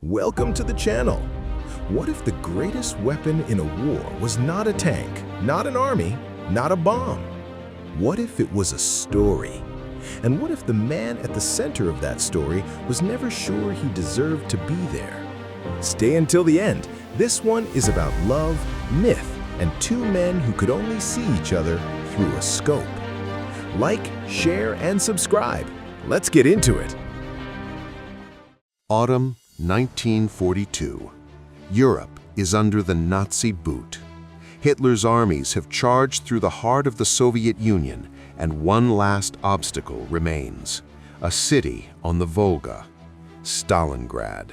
Welcome to the channel. What if the greatest weapon in a war was not a tank, not an army, not a bomb? What if it was a story? And what if the man at the center of that story was never sure he deserved to be there? Stay until the end. This one is about love, myth, and two men who could only see each other through a scope. Like, share, and subscribe. Let's get into it. Autumn 1942. Europe is under the Nazi boot. Hitler's armies have charged through the heart of the Soviet Union, and one last obstacle remains: a city on the Volga, Stalingrad.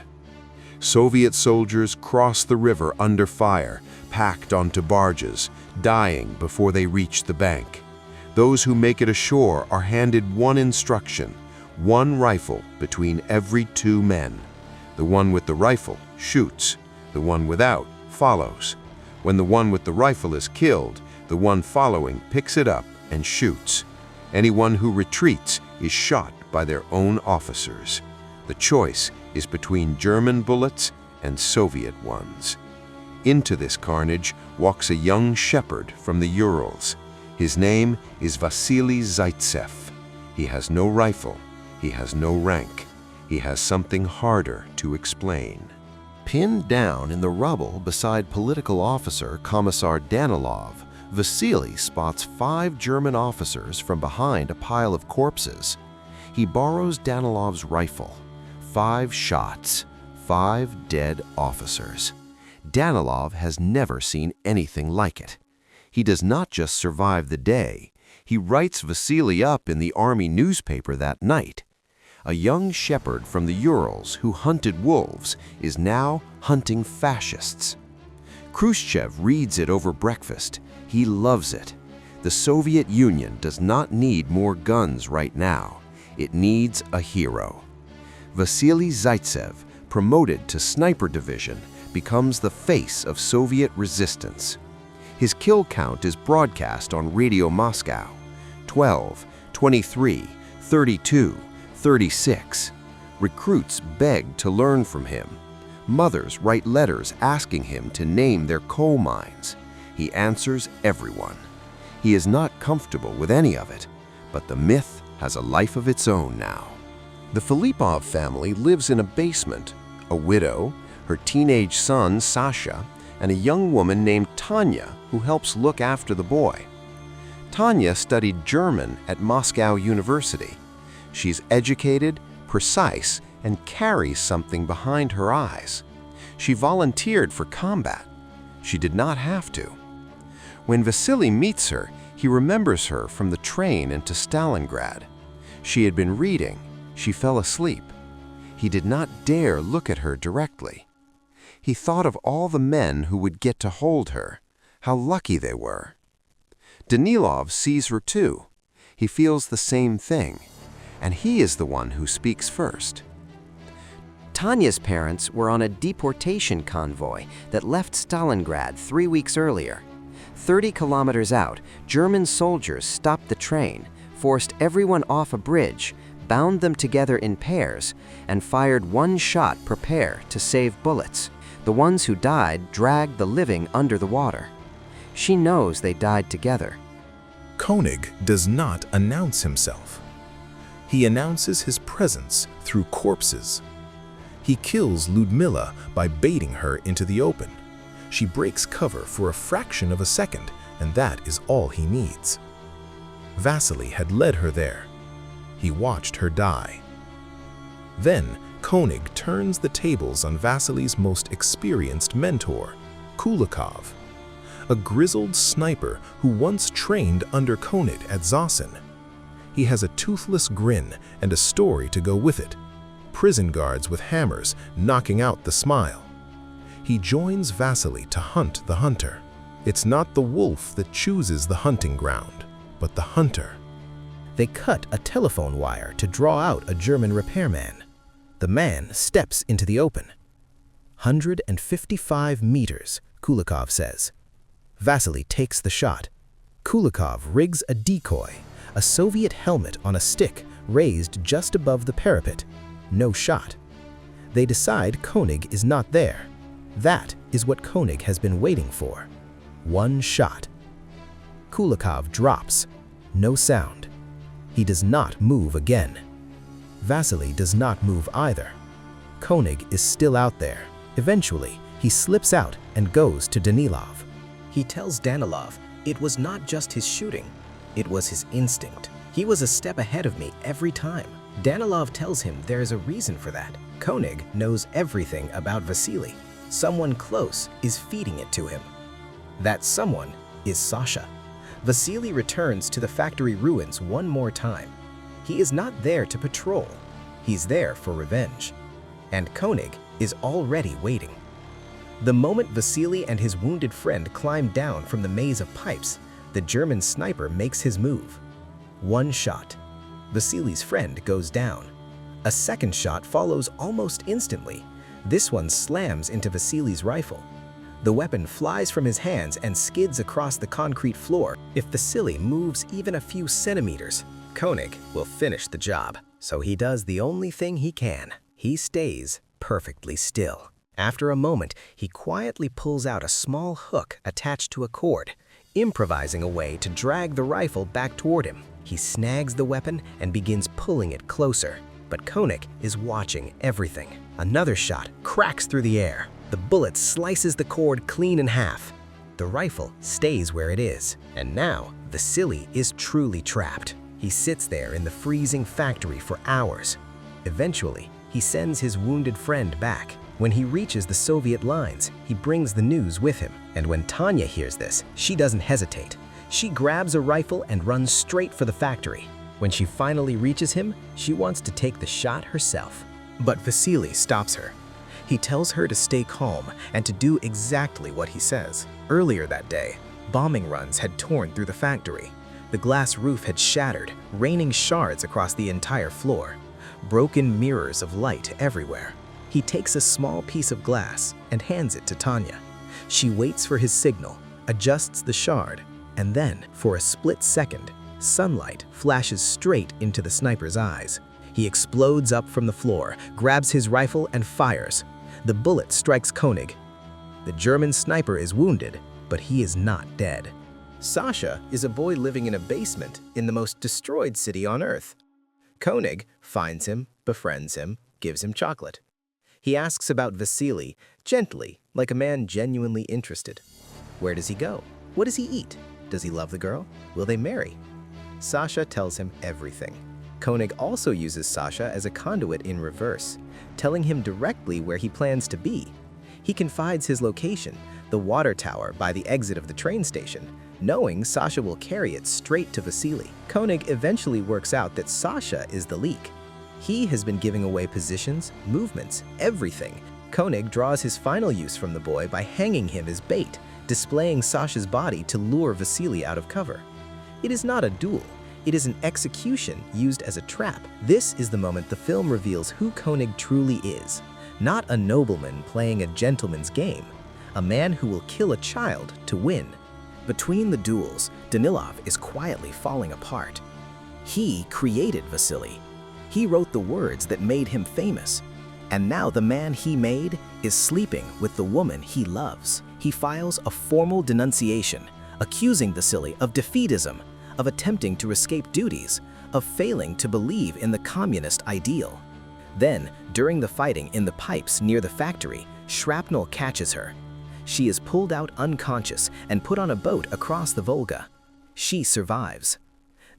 Soviet soldiers cross the river under fire, packed onto barges, dying before they reach the bank. Those who make it ashore are handed one instruction: one rifle between every two men. The one with the rifle shoots, the one without follows. When the one with the rifle is killed, the one following picks it up and shoots. Anyone who retreats is shot by their own officers. The choice is between German bullets and Soviet ones. Into this carnage walks a young shepherd from the Urals. His name is Vassili Zaitsev. He has no rifle. He has no rank. He has something harder to explain. Pinned down in the rubble beside political officer Commissar Danilov, Vassili spots 5 German officers from behind a pile of corpses. He borrows Danilov's rifle. 5 shots, 5 dead officers. Danilov has never seen anything like it. He does not just survive the day. He writes Vassili up in the army newspaper that night. A young shepherd from the Urals who hunted wolves is now hunting fascists. Khrushchev reads it over breakfast. He loves it. The Soviet Union does not need more guns right now. It needs a hero. Vassili Zaitsev, promoted to sniper division, becomes the face of Soviet resistance. His kill count is broadcast on Radio Moscow: 12, 23, 32, 36. Recruits beg to learn from him. Mothers write letters asking him to name their coal mines. He answers everyone. He is not comfortable with any of it, but the myth has a life of its own now. The Filipov family lives in a basement: a widow, her teenage son Sasha, and a young woman named Tanya who helps look after the boy. Tanya studied German at Moscow University. She's educated, precise, and carries something behind her eyes. She volunteered for combat. She did not have to. When Vassili meets her, he remembers her from the train into Stalingrad. She had been reading. She fell asleep. He did not dare look at her directly. He thought of all the men who would get to hold her. How lucky they were. Danilov sees her too. He feels the same thing. And he is the one who speaks first. Tanya's parents were on a deportation convoy that left Stalingrad 3 weeks earlier. 30 kilometers out, German soldiers stopped the train, forced everyone off a bridge, bound them together in pairs, and fired one shot per pair to save bullets. The ones who died dragged the living under the water. She knows they died together. König does not announce himself. He announces his presence through corpses. He kills Ludmila by baiting her into the open. She breaks cover for a fraction of a second, and that is all he needs. Vassili had led her there. He watched her die. Then König turns the tables on Vassili's most experienced mentor, Kulikov, a grizzled sniper who once trained under König at Zasen. He has a toothless grin and a story to go with it: prison guards with hammers knocking out the smile. He joins Vassili to hunt the hunter. It's not the wolf that chooses the hunting ground, but the hunter. They cut a telephone wire to draw out a German repairman. The man steps into the open. 155 meters, Kulikov says. Vassili takes the shot. Kulikov rigs a decoy, a Soviet helmet on a stick raised just above the parapet. No shot. They decide König is not there. That is what König has been waiting for. One shot. Kulikov drops. No sound. He does not move again. Vassili does not move either. König is still out there. Eventually, he slips out and goes to Danilov. He tells Danilov it was not just his shooting, it was his instinct. He was a step ahead of me every time. Danilov tells him there is a reason for that. König knows everything about Vassili. Someone close is feeding it to him. That someone is Sasha. Vassili returns to the factory ruins one more time. He is not there to patrol. He's there for revenge. And König is already waiting. The moment Vassili and his wounded friend climb down from the maze of pipes, the German sniper makes his move. One shot. Vassili's friend goes down. A second shot follows almost instantly. This one slams into Vassili's rifle. The weapon flies from his hands and skids across the concrete floor. If Vassili moves even a few centimeters, König will finish the job. So he does the only thing he can. He stays perfectly still. After a moment, he quietly pulls out a small hook attached to a cord, improvising a way to drag the rifle back toward him. He snags the weapon and begins pulling it closer. But König is watching everything. Another shot cracks through the air. The bullet slices the cord clean in half. The rifle stays where it is. And now, Vassili is truly trapped. He sits there in the freezing factory for hours. Eventually, he sends his wounded friend back. When he reaches the Soviet lines, he brings the news with him. And when Tanya hears this, she doesn't hesitate. She grabs a rifle and runs straight for the factory. When she finally reaches him, she wants to take the shot herself. But Vassili stops her. He tells her to stay calm and to do exactly what he says. Earlier that day, bombing runs had torn through the factory. The glass roof had shattered, raining shards across the entire floor. Broken mirrors of light everywhere. He takes a small piece of glass and hands it to Tanya. She waits for his signal, adjusts the shard, and then, for a split second, sunlight flashes straight into the sniper's eyes. He explodes up from the floor, grabs his rifle and fires. The bullet strikes König. The German sniper is wounded, but he is not dead. Sasha is a boy living in a basement in the most destroyed city on Earth. König finds him, befriends him, gives him chocolate. He asks about Vassili, gently, like a man genuinely interested. Where does he go? What does he eat? Does he love the girl? Will they marry? Sasha tells him everything. König also uses Sasha as a conduit in reverse, telling him directly where he plans to be. He confides his location, the water tower by the exit of the train station, knowing Sasha will carry it straight to Vassili. König eventually works out that Sasha is the leak. He has been giving away positions, movements, everything. König draws his final use from the boy by hanging him as bait, displaying Sasha's body to lure Vassili out of cover. It is not a duel. It is an execution used as a trap. This is the moment the film reveals who König truly is. Not a nobleman playing a gentleman's game. A man who will kill a child to win. Between the duels, Danilov is quietly falling apart. He created Vassili. He wrote the words that made him famous. And now the man he made is sleeping with the woman he loves. He files a formal denunciation, accusing Vassili of defeatism, of attempting to escape duties, of failing to believe in the communist ideal. Then, during the fighting in the pipes near the factory, shrapnel catches her. She is pulled out unconscious and put on a boat across the Volga. She survives.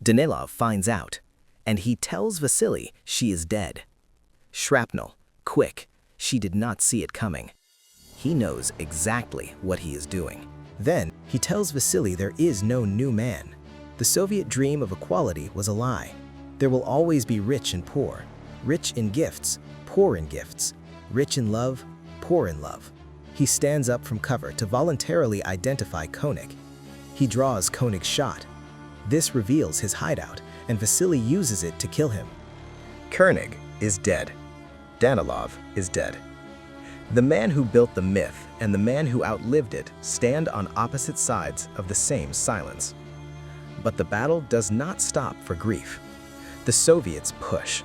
Danilov finds out, and he tells Vassili she is dead. Shrapnel, quick, she did not see it coming. He knows exactly what he is doing. Then, he tells Vassili there is no new man. The Soviet dream of equality was a lie. There will always be rich and poor, rich in gifts, poor in gifts, rich in love, poor in love. He stands up from cover to voluntarily identify König. He draws König's shot. This reveals his hideout, and Vassili uses it to kill him. König is dead. Danilov is dead. The man who built the myth and the man who outlived it stand on opposite sides of the same silence. But the battle does not stop for grief. The Soviets push.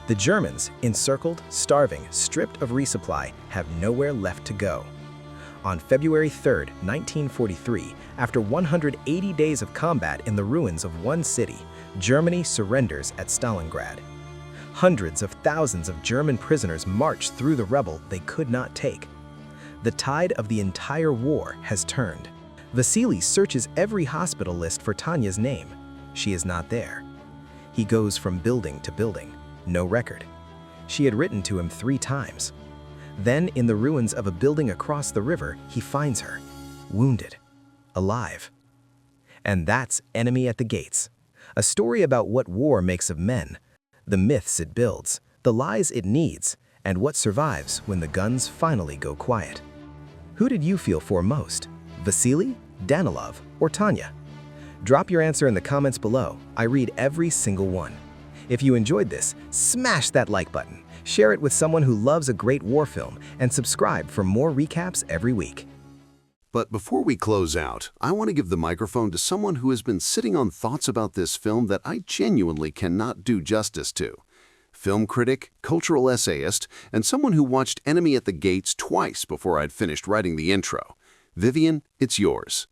The Germans, encircled, starving, stripped of resupply, have nowhere left to go. On February 3, 1943, after 180 days of combat in the ruins of one city, Germany surrenders at Stalingrad. Hundreds of thousands of German prisoners march through the rubble they could not take. The tide of the entire war has turned. Vassili searches every hospital list for Tanya's name. She is not there. He goes from building to building. No record. She had written to him 3 times. Then, in the ruins of a building across the river, he finds her, wounded, alive. And that's Enemy at the Gates, a story about what war makes of men, the myths it builds, the lies it needs, and what survives when the guns finally go quiet. Who did you feel for most? Vassili, Danilov, or Tanya? Drop your answer in the comments below. I read every single one. If you enjoyed this, smash that like button, share it with someone who loves a great war film, and subscribe for more recaps every week. But before we close out, I want to give the microphone to someone who has been sitting on thoughts about this film that I genuinely cannot do justice to. Film critic, cultural essayist, and someone who watched Enemy at the Gates twice before I'd finished writing the intro. Vivian, it's yours.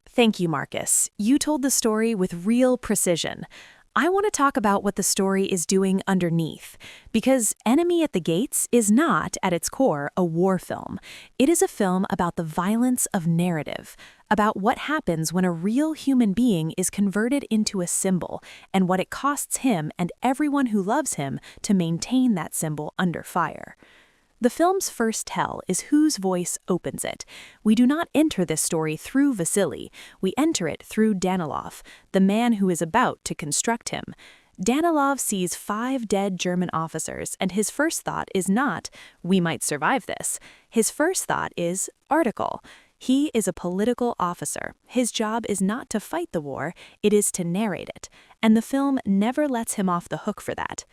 Thank you, Marcus. You told the story with real precision. I want to talk about what the story is doing underneath, because Enemy at the Gates is not, at its core, a war film. It is a film about the violence of narrative, about what happens when a real human being is converted into a symbol, and what it costs him and everyone who loves him to maintain that symbol under fire. The film's first tell is whose voice opens it. We do not enter this story through Vassili. We enter it through Danilov, the man who is about to construct him. Danilov sees 5 dead German officers, and his first thought is not, "We might survive this." His first thought is, "Article." He is a political officer. His job is not to fight the war, it is to narrate it. And the film never lets him off the hook for that.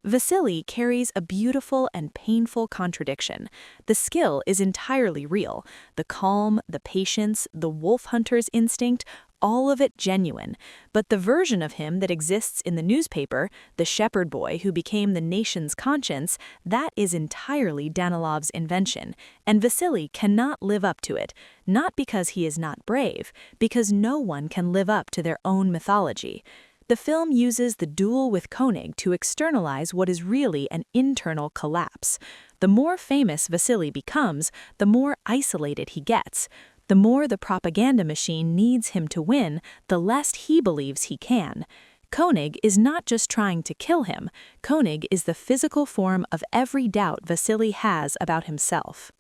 Vassili carries a beautiful and painful contradiction. The skill is entirely real. The calm, the patience, the wolf hunter's instinct, all of it genuine. But the version of him that exists in the newspaper, the shepherd boy who became the nation's conscience, that is entirely Danilov's invention. And Vassili cannot live up to it. Not because he is not brave, because no one can live up to their own mythology. The film uses the duel with König to externalize what is really an internal collapse. The more famous Vassili becomes, the more isolated he gets. The more the propaganda machine needs him to win, the less he believes he can. König is not just trying to kill him. König is the physical form of every doubt Vassili has about himself.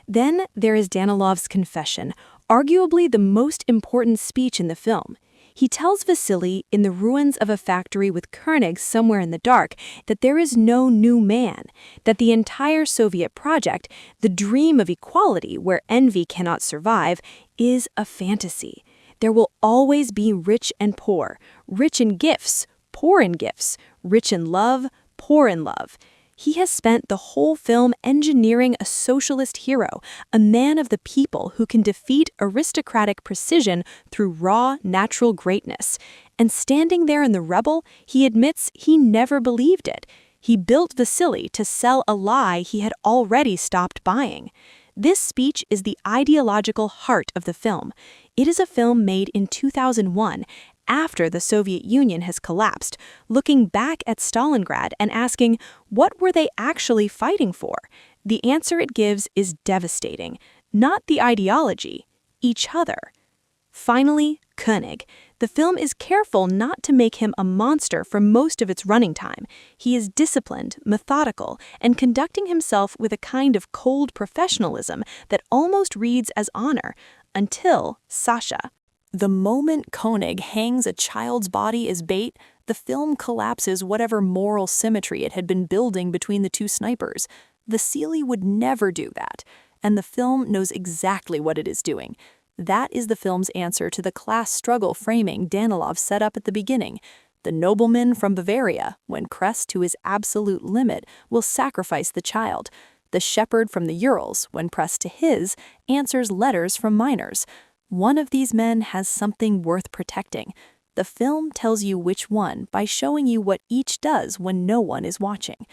Then there is Danilov's confession, arguably the most important speech in the film. He tells Vassili, in the ruins of a factory with König somewhere in the dark, that there is no new man, that the entire Soviet project, the dream of equality where envy cannot survive, is a fantasy. There will always be rich and poor, rich in gifts, poor in gifts, rich in love, poor in love. He has spent the whole film engineering a socialist hero, a man of the people who can defeat aristocratic precision through raw, natural greatness. And standing there in the rubble, he admits he never believed it. He built Vassili to sell a lie he had already stopped buying. This speech is the ideological heart of the film. It is a film made in 2001, after the Soviet Union has collapsed, looking back at Stalingrad and asking, what were they actually fighting for? The answer it gives is devastating. Not the ideology, each other. Finally, König. The film is careful not to make him a monster for most of its running time. He is disciplined, methodical, and conducting himself with a kind of cold professionalism that almost reads as honor, until Sasha. The moment König hangs a child's body as bait, the film collapses whatever moral symmetry it had been building between the two snipers. Vassili would never do that, and the film knows exactly what it is doing. That is the film's answer to the class struggle framing Danilov set up at the beginning. The nobleman from Bavaria, when pressed to his absolute limit, will sacrifice the child. The shepherd from the Urals, when pressed to his, answers letters from miners. One of these men has something worth protecting. The film tells you which one by showing you what each does when no one is watching.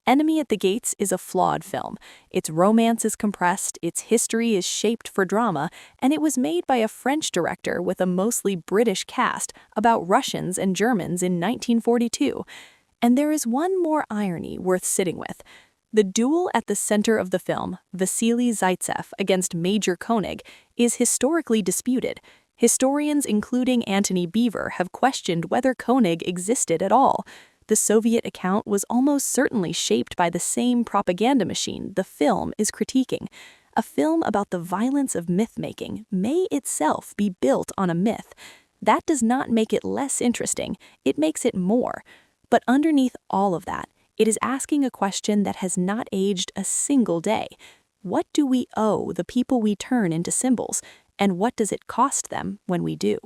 Enemy at the Gates is a flawed film. Its romance is compressed, its history is shaped for drama, and it was made by a French director with a mostly British cast about Russians and Germans in 1942. And there is one more irony worth sitting with. The duel at the center of the film, Vassili Zaitsev against Major König, is historically disputed. Historians, including Antony Beevor, have questioned whether König existed at all. The Soviet account was almost certainly shaped by the same propaganda machine the film is critiquing. A film about the violence of myth-making may itself be built on a myth. That does not make it less interesting, it makes it more. But underneath all of that, it is asking a question that has not aged a single day. What do we owe the people we turn into symbols, and what does it cost them when we do?